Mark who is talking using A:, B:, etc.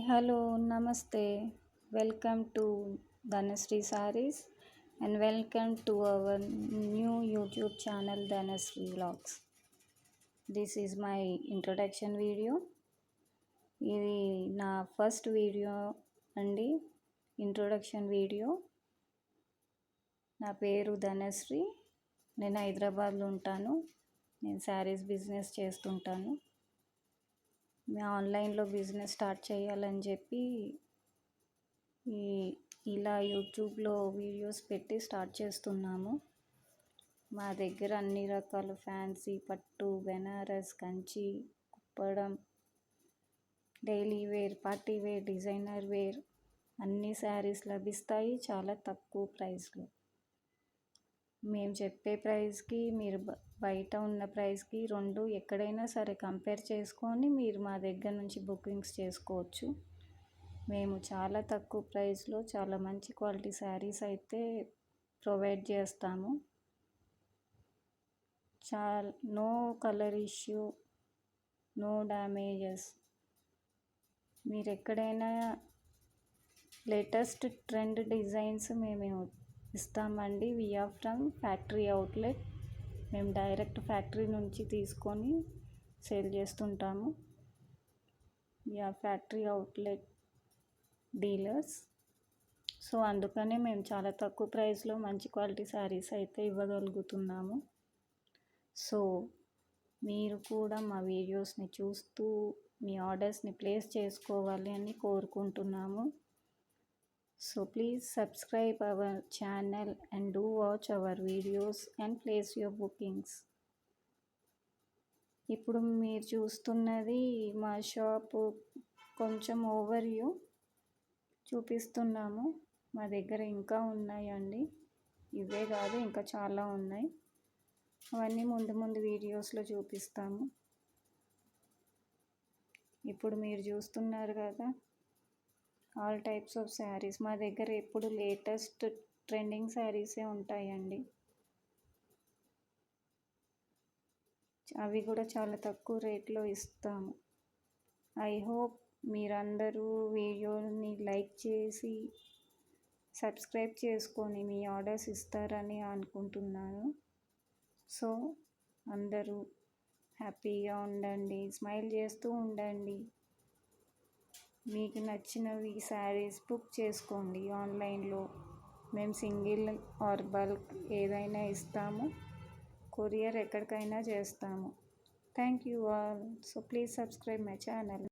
A: Hello, Namaste. Welcome to Dhanasri sarees and welcome to our new YouTube channel Dhanasri Vlogs. This is my introduction video. ఇది నా first video అండి, introduction video. నా పేరు ధనశ్రీ. నేను హైదరాబాద్లో ఉంటాను. నేను శారీస్ బిజినెస్ చేస్తుంటాను. ఆన్లైన్లో బిజినెస్ స్టార్ట్ చేయాలని చెప్పి ఇలా యూట్యూబ్లో వీడియోస్ పెట్టి స్టార్ట్ చేస్తున్నాము. మా దగ్గర అన్ని రకాల ఫ్యాన్సీ, పట్టు, Banaras, Kanchi, Kuppadam, daily wear, party wear, designer wear అన్ని శారీస్ లభిస్తాయి చాలా తక్కువ ప్రైస్లో. మేము చెప్పే ప్రైస్కి మీరు బయట ఉన్న ప్రైస్కి రెండు ఎక్కడైనా సరే కంపేర్ చేసుకొని మీరు మా దగ్గర నుంచి బుకింగ్స్ చేసుకోవచ్చు. మేము చాలా తక్కువ ప్రైస్లో చాలా మంచి క్వాలిటీ శారీస్ అయితే ప్రొవైడ్ చేస్తాము. No colour issue, no damages. మీరు ఎక్కడైనా లేటెస్ట్ ట్రెండ్ డిజైన్స్ మేము ఇస్తామండి. We are from factory outlet. మేము డైరెక్ట్ ఫ్యాక్టరీ నుంచి తీసుకొని సేల్ చేస్తుంటాము. We are factory outlet dealers. So అందుకనే మేము చాలా తక్కువ ప్రైస్లో మంచి క్వాలిటీ శారీస్ అయితే ఇవ్వగలుగుతున్నాము. సో మీరు కూడా మా వీడియోస్ని చూస్తూ మీ ఆర్డర్స్ని ప్లేస్ చేసుకోవాలి అని కోరుకుంటున్నాము. So please subscribe our channel and do watch our videos and place your bookings. ఇప్పుడు మీరు చూస్తున్నది మా షాపు కొంచెం ఓవర్వ్యూ చూపిస్తున్నాము. మా దగ్గర ఇంకా ఉన్నాయండి, ఇవే కాదు ఇంకా చాలా ఉన్నాయి. అవన్నీ ముందు వీడియోస్లో చూపిస్తాము. ఇప్పుడు మీరు చూస్తున్నారు కదా, ఆల్ టైప్స్ ఆఫ్ శారీస్. మా దగ్గర ఎప్పుడు లేటెస్ట్ ట్రెండింగ్ శారీసే ఉంటాయండి. అవి కూడా చాలా తక్కువ రేట్లో ఇస్తాము. ఐ హోప్ మీరందరూ వీడియోని లైక్ చేసి సబ్స్క్రైబ్ చేసుకొని మీ ఆర్డర్స్ ఇస్తారని అనుకుంటున్నాను. సో అందరూ హ్యాపీగా ఉండండి, స్మైల్ చేస్తూ ఉండండి. మీకు నచ్చినవి శారీస్ బుక్ చేసుకోండి ఆన్లైన్లో. మేము సింగిల్ ఆర్ బల్క్ ఏదైనా ఇస్తాము. కొరియర్ ఎక్కడికైనా చేస్తాము. Thank you all. So please subscribe my channel.